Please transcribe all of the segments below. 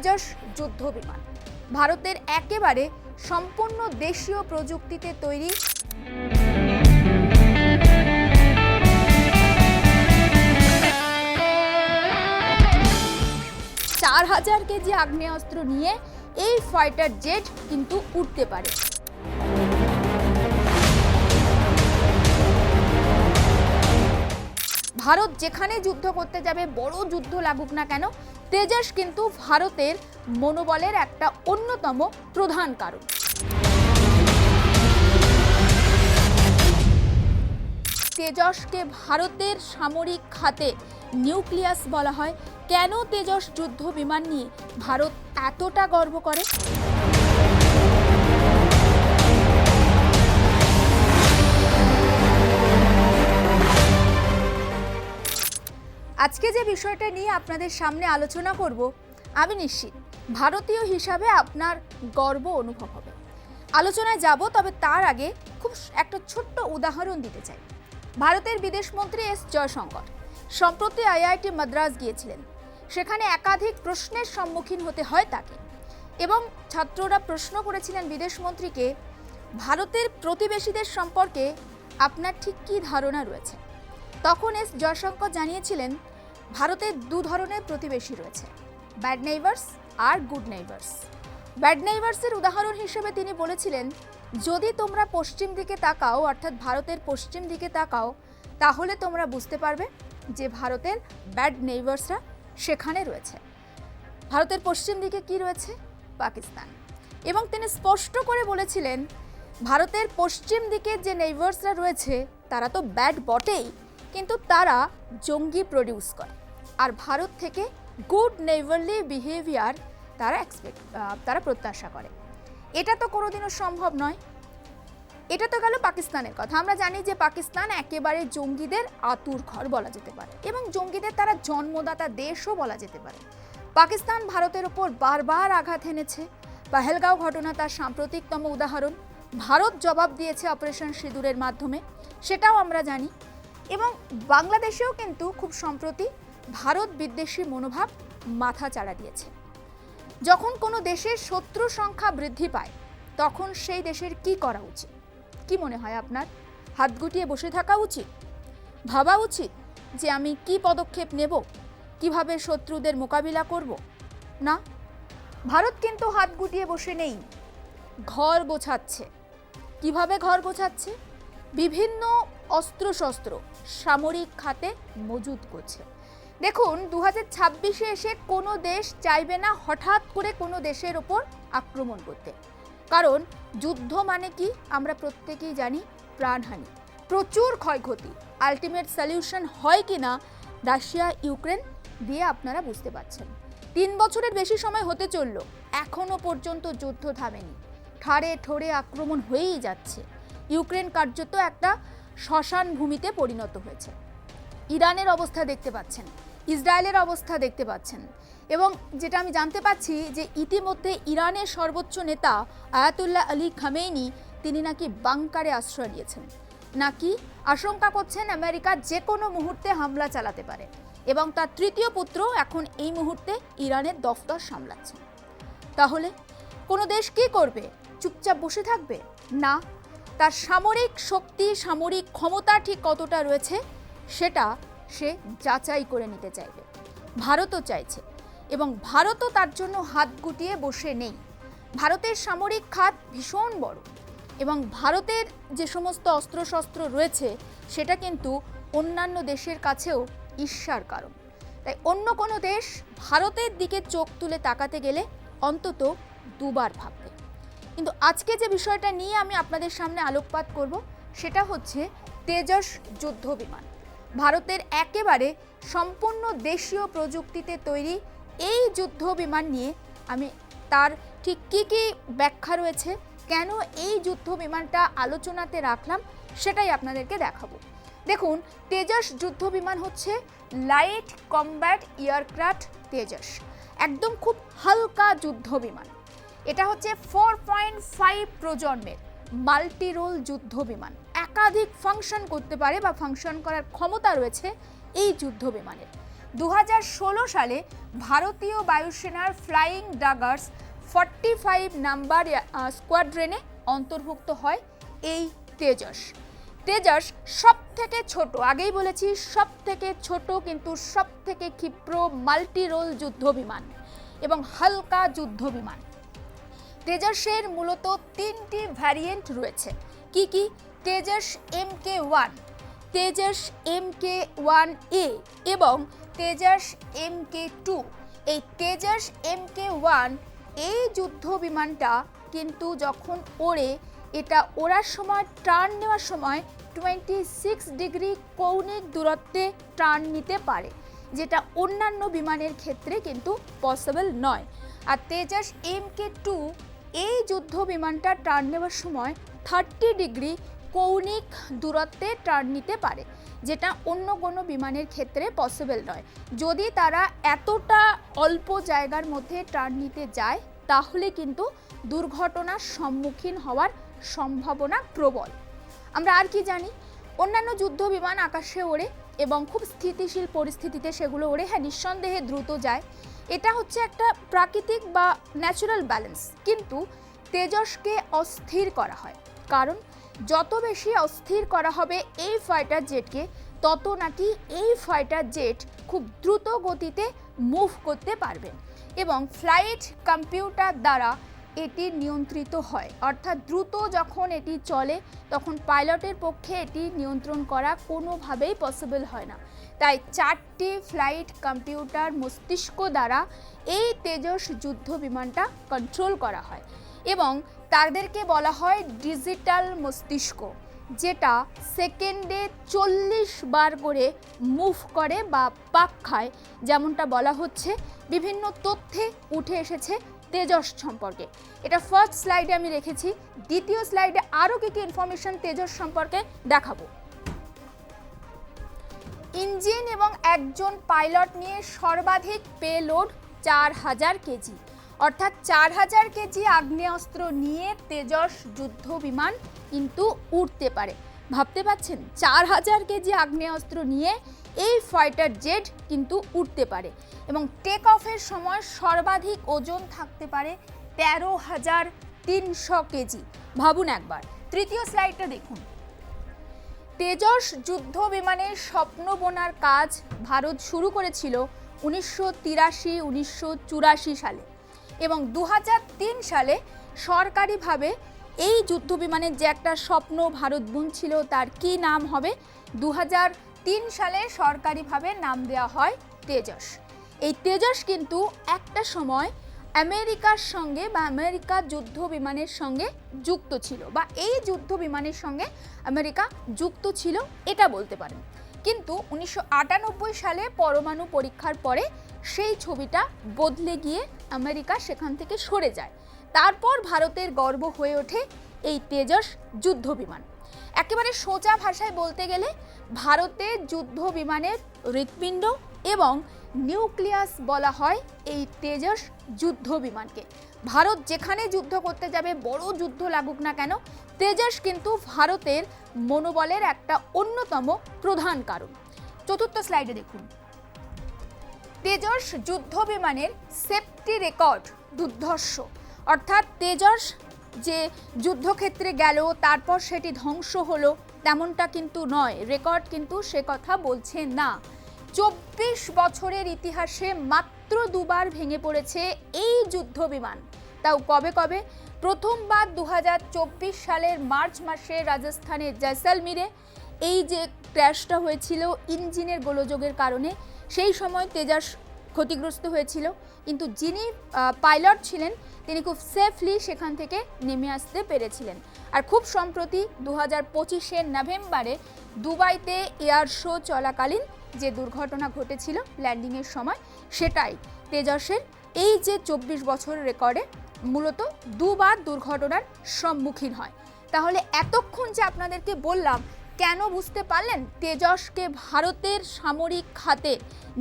তেজস যুদ্ধ বিমান ভারতের একেবারে সম্পূর্ণ দেশীয় প্রযুক্তিতে তৈরি। 4000 কেজি আগ্নেয়াস্ত্র নিয়ে এই ফাইটার জেট কিন্তু উঠতে পারে। ভারত যেখানে যুদ্ধ করতে যাবে, বড় যুদ্ধ লাগুক না কেন, তেজস কিন্তু ভারতের মনোবলের একটা অন্যতম প্রধান কারণ। তেজসকে ভারতের সামরিক খাতে নিউক্লিয়াস বলা হয়। কেন তেজস যুদ্ধ বিমান নিয়ে ভারত এতটা গর্ব করে? আজকে যে বিষয়টা নিয়ে আপনাদের সামনে আলোচনা করব, আমি নিশ্চিত ভারতীয় হিসাবে আপনার গর্ব অনুভব হবে। আলোচনায় যাব, তবে তার আগে খুব একটা ছোট্ট উদাহরণ দিতে চাই। ভারতের বিদেশমন্ত্রী এস জয়শঙ্কর সম্প্রতি আইআইটি মাদ্রাজ গিয়েছিলেন। সেখানে একাধিক প্রশ্নের সম্মুখীন হতে হয় তাকে, এবং ছাত্ররা প্রশ্ন করেছিলেন বিদেশমন্ত্রীকে, ভারতের প্রতিবেশীদের সম্পর্কে আপনার ঠিক কী ধারণা রয়েছে। তখন এস জয়শঙ্কর জানিয়েছিলেন, ভারতের দু ধরনের প্রতিবেশী রয়েছে, ব্যাড নেইবার্স আর গুড নেইবার্স। ব্যাড নেইবার্সের উদাহরণ হিসেবে তিনি বলেছিলেন, যদি তোমরা পশ্চিম দিকে তাকাও, অর্থাৎ ভারতের পশ্চিম দিকে তাকাও, তাহলে তোমরা বুঝতে পারবে যে ভারতের ব্যাড নেইবার্সরা সেখানে রয়েছে। ভারতের পশ্চিম দিকে কি রয়েছে? পাকিস্তান। এবং তিনি স্পষ্ট করে বলেছিলেন, ভারতের পশ্চিম দিকে যে নেইবার্সরা রয়েছে তারা তো ব্যাড বটেই, কিন্তু তারা জঙ্গি প্রডিউস করে, আর ভারত থেকে গুড নেইবারলি বিহেভিয়ার তারা প্রত্যাশা করে। এটা তো কোনোদিনও সম্ভব নয়। এটা তো গেল পাকিস্তানের কথা। আমরা জানি যে পাকিস্তান একেবারে জঙ্গিদের আতুর ঘর বলা যেতে পারে, এবং জঙ্গিদের তারা জন্মদাতা দেশও বলা যেতে পারে। পাকিস্তান ভারতের ওপর বারবার আঘাত এনেছে। পহেলগাঁও ঘটনা তার সাম্প্রতিকতম উদাহরণ। ভারত জবাব দিয়েছে অপারেশন সিঁদুরের মাধ্যমে, সেটাও আমরা জানি। এবং বাংলাদেশেও কিন্তু খুব সম্প্রতি ভারত বিদ্বেষী মনোভাব মাথা চাড়া দিয়েছে। যখন কোনো দেশের শত্রু সংখ্যা বৃদ্ধি পায়, তখন সেই দেশের কি করা উচিত? কি মনে হয় আপনার? হাত গুটিয়ে বসে থাকা উচিত? ভাবা উচিত যে আমি কি পদক্ষেপ নেব, কিভাবে শত্রুদের মোকাবিলা করব? না, ভারত কিন্তু হাত গুটিয়ে বসে নেই, ঘর গোছাচ্ছে। কিভাবে ঘর গোছাচ্ছে? বিভিন্ন অস্ত্রশস্ত্র সামরিক খাতে মজুত করছে। দেখুন, 2026-এ এসে কোনো দেশ চাইবে না হঠাৎ করে কোনো দেশের ওপর আক্রমণ করতে, কারণ যুদ্ধ মানে কি আমরা প্রত্যেকেই জানি, প্রাণহানি, প্রচুর ক্ষয়ক্ষতি। আলটিমেট সলিউশন হয় কি না রাশিয়া ইউক্রেন দিয়ে আপনারা বুঝতে পারছেন। 3 বছরের বেশি সময় হতে চলল, এখনো পর্যন্ত যুদ্ধ থামেনি। ঠাড়ে ঠোড়ে আক্রমণ হয়েই যাচ্ছে। ইউক্রেন কার্যত একটা শ্মশান ভূমিতে পরিণত হয়েছে। ইরানের অবস্থা দেখতে পাচ্ছেন, ইসরায়েলের অবস্থা দেখতে পাচ্ছেন। এবং যেটা আমি জানতে পাচ্ছি যে ইতিমধ্যে ইরানের সর্বোচ্চ নেতা আয়াতুল্লাহ আলী খামেনি তিনি নাকি বাংকারে আশ্রয় নিয়েছেন, নাকি আশঙ্কা করছেন আমেরিকা যে কোনো মুহূর্তে হামলা চালাতে পারে, এবং তার তৃতীয় পুত্র এখন এই মুহূর্তে ইরানের দফতর সামলাচ্ছেন। তাহলে কোনো দেশ কি করবে? চুপচাপ বসে থাকবে? না, তার সামরিক শক্তি, সামরিক ক্ষমতা ঠিক কতটা রয়েছে সেটা সে যাচাই করে নিতে চাইবে। ভারতও চাইছে, এবং ভারতও তার জন্য হাত গুটিয়ে বসে নেই। ভারতের সামরিক খাত ভীষণ বড়, এবং ভারতের যে সমস্ত অস্ত্রশস্ত্র রয়েছে সেটা কিন্তু অন্যান্য দেশের কাছেও ঈর্ষার কারণ। তাই অন্য কোনো দেশ ভারতের দিকে চোখ তুলে তাকাতে গেলে অন্তত দুবার ভাববে। কিন্তু আজকে যে বিষয়টা নিয়ে আমি আপনাদের সামনে আলোকপাত করব, সেটা হচ্ছে তেজস যুদ্ধ বিমান। ভারতের একেবারে সম্পূর্ণ দেশীয় প্রযুক্তিতে তৈরি এই যুদ্ধ বিমান নিয়ে আমি তার ঠিক কী কী ব্যাখ্যা রয়েছে, কেন এই যুদ্ধ বিমানটা আলোচনাতে রাখলাম, সেটাই আপনাদেরকে দেখাবো। দেখুন, তেজস যুদ্ধ বিমান হচ্ছে লাইট কমব্যাট এয়ারক্রাফট তেজস, একদম খুব হালকা যুদ্ধ বিমান। এটা হচ্ছে 4.5 প্রজন্মের মাল্টি রোল যুদ্ধ বিমান। একাধিক ফাংশন করতে পারে বা ফাংশন করার ক্ষমতা রয়েছে এই যুদ্ধ বিমানের। 2016 সালে ভারতীয় বায়ুসেনার ফ্লাইং ডাগার্স 45 নাম্বার স্কোয়াড্রনে অন্তর্ভুক্ত হয় এই তেজস। তেজস সব থেকে ছোট, আগেই বলেছি সব থেকে ছোট কিন্তু সব থেকে ক্ষিপ্র মাল্টি রোল যুদ্ধ বিমান এবং হালকা যুদ্ধ বিমান। তেজসের মূলত 3টি ভ্যারিয়েন্ট রয়েছে। কি কি? তেজস MK1, তেজস MK1A এবং তেজস MK2। এই তেজস MK1 এই যুদ্ধ বিমানটা কিন্তু যখন ওড়ে, এটা ওড়ার সময় টার্ন নেওয়ার সময় 26 ডিগ্রি কৌণিক দূরত্বে টার্ন নিতে পারে, যেটা অন্যান্য বিমানের ক্ষেত্রে কিন্তু পসিবল নয়। আর তেজস MK2 এই যুদ্ধ বিমানটা টার্ন নেওয়ার সময় 30 ডিগ্রি কৌণিক দূরত্বে টার্ন নিতে পারে, যেটা অন্য কোনো বিমানের ক্ষেত্রে পসিবল নয়। যদি তারা এতটা অল্প জায়গার মধ্যে টার্ন নিতে যায় তাহলে কিন্তু দুর্ঘটনার সম্মুখীন হওয়ার সম্ভাবনা প্রবল। আমরা আর কি জানি? অন্যান্য যুদ্ধ বিমান আকাশে ওড়ে এবং খুব স্থিতিশীল পরিস্থিতিতে সেগুলো ওড়ে, হ্যাঁ নিঃসন্দেহে দ্রুত যায়, এটা হচ্ছে একটা প্রাকৃতিক বা ন্যাচারাল ব্যালেন্স। কিন্তু তেজসকে অস্থির করা হয়, কারণ যত বেশি অস্থির করা হবে এই ফাইটার জেটকে, তত নাকি এই ফাইটার জেট খুব দ্রুত গতিতে মুভ করতে পারবে এবং ফ্লাইট কম্পিউটার দ্বারা এটি নিয়ন্ত্রিত হয়। অর্থাৎ দ্রুত যখন এটি চলে তখন পাইলটের পক্ষে এটি নিয়ন্ত্রণ করা কোনোভাবেই পসিবল হয় না। তাই 4টি ফ্লাইট কম্পিউটার মস্তিষ্ক দ্বারা এই তেজস যুদ্ধ বিমানটা কন্ট্রোল করা হয় এবং তাদেরকে বলা হয় ডিজিটাল মস্তিষ্ক, যেটা সেকেন্ডে 40 বার করে মুভ করে বা পাক খায়, যেমনটা বলা হচ্ছে বিভিন্ন তথ্যে উঠে এসেছে তেজস সম্পর্কে। এটা ফার্স্ট স্লাইডে আমি রেখেছি, দ্বিতীয় স্লাইডে আরও কী কী ইনফরমেশন তেজস সম্পর্কে দেখাবো। ইঞ্জিন এবং একজন পাইলট নিয়ে সর্বাধিক পেলোড 4000 কেজি, অর্থাৎ 4000 কেজি আগ্নেয়াস্ত্র নিয়ে তেজস যুদ্ধ বিমান কিন্তু উড়তে পারে। ভাবতে পারছেন? 4000 কেজি আগ্নেয়াস্ত্র নিয়ে এই ফাইটার জেট কিন্তু উড়তে পারে এবং টেক অফের সময় সর্বাধিক ওজন থাকতে পারে 13,300 কেজি। ভাবুন একবার। তৃতীয় স্লাইডটা দেখুন। তেজস যুদ্ধ বিমানের স্বপ্ন বোনার কাজ ভারত শুরু করেছিল 1983-1984 সালে এবং 2003 সালে সরকারিভাবে এই যুদ্ধ বিমানের যে একটা স্বপ্ন ভারত বুনছিল তার কি নাম হবে, 2003 সালে সরকারিভাবে নাম দেওয়া হয় তেজস। এই তেজস কিন্তু একটা সময় আমেরিকার সঙ্গে বা আমেরিকা যুদ্ধ বিমানের সঙ্গে যুক্ত ছিল, বা এই যুদ্ধ বিমানের সঙ্গে আমেরিকা যুক্ত ছিল এটা বলতে পারেন। কিন্তু 1998 সালে পরমাণু পরীক্ষার পরে সেই ছবিটা বদলে গিয়ে আমেরিকা সেখান থেকে সরে যায়। তারপর ভারতের গর্ব হয়ে ওঠে এই তেজস যুদ্ধ বিমান। একেবারে সোজা ভাষায় বলতে গেলে ভারতের যুদ্ধ বিমানের হৃৎপিণ্ড এবং নিউক্লিয়াস বলা হয় এই তেজস যুদ্ধ বিমানকে। ভারত যেখানে যুদ্ধ করতে যাবে, বড় যুদ্ধ লাগুক না কেন, তেজস কিন্তু ভারতের মনোবলের একটা অন্যতম প্রধান কারণ। চতুর্থ স্লাইডে দেখুন। তেজস যুদ্ধ বিমানের সেফটি রেকর্ড দুর্ধর্ষ, অর্থাৎ তেজস যে যুদ্ধক্ষেত্রে গেল তারপর সেটি ধ্বংস হলো তেমনটা কিন্তু নয়, রেকর্ড কিন্তু সে কথা বলছে না। 24 বছরের ইতিহাসে মাত্র 2 বার ভেঙে পড়েছে এই যুদ্ধ বিমান, তাও কবে কবে? প্রথমবার 2024 সালের মার্চ মাসে রাজস্থানের জয়সলমীরে এই যে ক্র্যাশটা হয়েছিল ইঞ্জিনের গোলযোগের কারণে, সেই সময় তেজস ক্ষতিগ্রস্ত হয়েছিল, কিন্তু যিনি পাইলট ছিলেন তিনি খুব সেফলি সেখান থেকে নেমে আসতে পেরেছিলেন। আর খুব সম্প্রতি 2025-এর নভেম্বরে দুবাইতে এয়ার শো চলাকালীন যে দুর্ঘটনা ঘটেছিল ল্যান্ডিংয়ের সময়, সেটাই তেজসের এই যে 24 বছর রেকর্ডে মূলত 2 বার দুর্ঘটনার সম্মুখীন হয়। তাহলে এতক্ষণ যে আপনাদেরকে বললাম, কেন বুঝতে পারলেন তেজসকে ভারতের সামরিক খাতে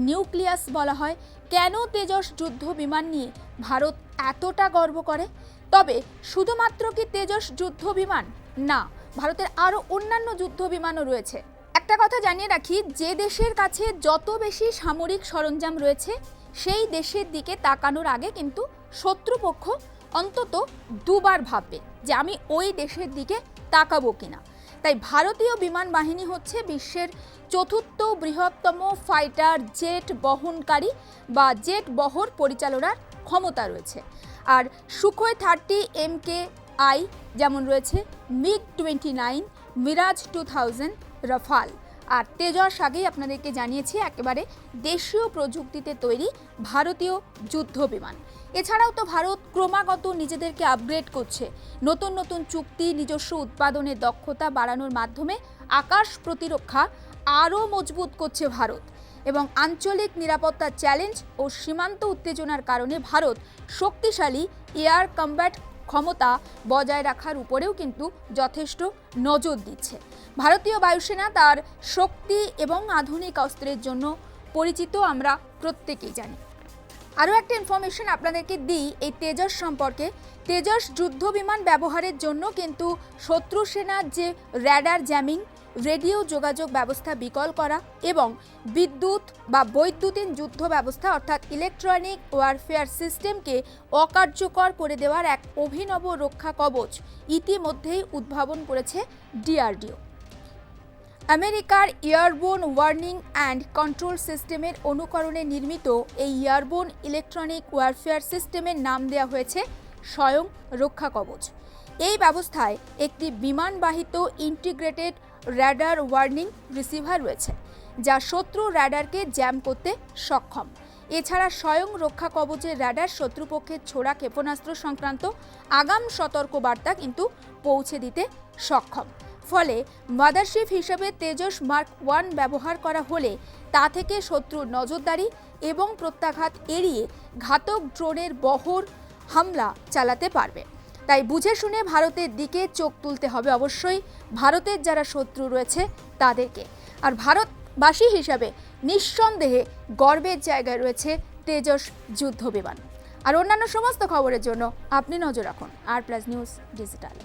নিউক্লিয়াস বলা হয়, কেন তেজস যুদ্ধ বিমান নিয়ে ভারত এতটা গর্ব করে? তবে শুধুমাত্র কি তেজস যুদ্ধ বিমান? না, ভারতের আরও অন্যান্য যুদ্ধ বিমানও রয়েছে। একটা একটা কথা জানিয়ে রাখি, যে দেশের কাছে যত বেশি সামরিক সরঞ্জাম রয়েছে সেই দেশের দিকে তাকানোর আগে কিন্তু শত্রুপক্ষ অন্তত দুবার ভাববে যে আমি ওই দেশের দিকে তাকাবো কিনা। তাই ভারতীয় বিমান বাহিনী হচ্ছে বিশ্বের চতুর্থ বৃহত্তম ফাইটার জেট বহনকারী বা জেট বহর পরিচালনার ক্ষমতা রয়েছে। আর সুখোই 30 MKI যেমন রয়েছে, MiG-29, মিরাজ 2000, রাফাল আর তেজস আগেই আপনাদেরকে জানিয়েছি একেবারে দেশীয় প্রযুক্তিতে তৈরি ভারতীয় যুদ্ধ বিমান। এছাড়াও তো ভারত ক্রমাগত নিজেদেরকে আপগ্রেড করছে, নতুন নতুন চুক্তি, নিজস্ব উৎপাদনের দক্ষতা বাড়ানোর মাধ্যমে আকাশ প্রতিরক্ষা আরও মজবুত করছে ভারত। এবং আঞ্চলিক নিরাপত্তার চ্যালেঞ্জ ও সীমান্ত উত্তেজনার কারণে ভারত শক্তিশালী এয়ার কম্ব্যাট ক্ষমতা বজায় রাখার উপরেও কিন্তু যথেষ্ট নজর দিচ্ছে। ভারতীয় বায়ুসেনা তার শক্তি এবং আধুনিক অস্ত্রের জন্য পরিচিত, আমরা প্রত্যেকেই জানি। আরও একটা ইনফরমেশন আপনাদেরকে দিই এই তেজস সম্পর্কে। তেজস যুদ্ধ বিমান ব্যবহারের জন্য কিন্তু শত্রু সেনার যে র্যাডার জ্যামিং, রেডিও যোগাযোগ ব্যবস্থা বিকল করা এবং বিদ্যুৎ বা বৈদ্যুতিন যুদ্ধ ব্যবস্থা অর্থাৎ ইলেকট্রনিক ওয়ারফেয়ার সিস্টেমকে অকার্যকর করে দেওয়ার এক অভিনব রক্ষা কবচ ইতিমধ্যেই উদ্ভাবন করেছে ডিআরডিও। আমেরিকার এয়ারবোন ওয়ার্নিং অ্যান্ড কন্ট্রোল সিস্টেমের অনুকরণে নির্মিত এই এয়ারবোন ইলেকট্রনিক ওয়ারফেয়ার সিস্টেমের নাম দেওয়া হয়েছে স্বয়ং রক্ষা কবচ। এই ব্যবস্থায় একটি বিমানবাহিত ইন্টিগ্রেটেড র্যাডার ওয়ার্নিং রিসিভার রয়েছে, যা শত্রু র্যাডারকে জ্যাম করতে সক্ষম। এছাড়া স্বয়ং রক্ষা কবচের র্যাডার শত্রুপক্ষের ছোড়া ক্ষেপণাস্ত্র সংক্রান্ত আগাম সতর্কবার্তা কিন্তু পৌঁছে দিতে সক্ষম। ফলে মাদারশিপ হিসেবে তেজস মার্ক 1 ব্যবহার করা হলে তা থেকে শত্রুর নজরদারি এবং প্রত্যাঘাত এড়িয়ে ঘাতক ড্রোনের বহর হামলা চালাতে পারবে। তাই বুঝে শুনে ভারতের দিকে চোখ তুলতে হবে অবশ্যই ভারতের যারা শত্রু রয়েছে তাদেরকে। আর ভারতবাসী হিসাবে নিঃসন্দেহে গর্বের জায়গায় রয়েছে তেজস যুদ্ধ বিমান। আর অন্যান্য সমস্ত খবরের জন্য আপনি নজর রাখুন আর প্লাস নিউজ ডিজিটাল।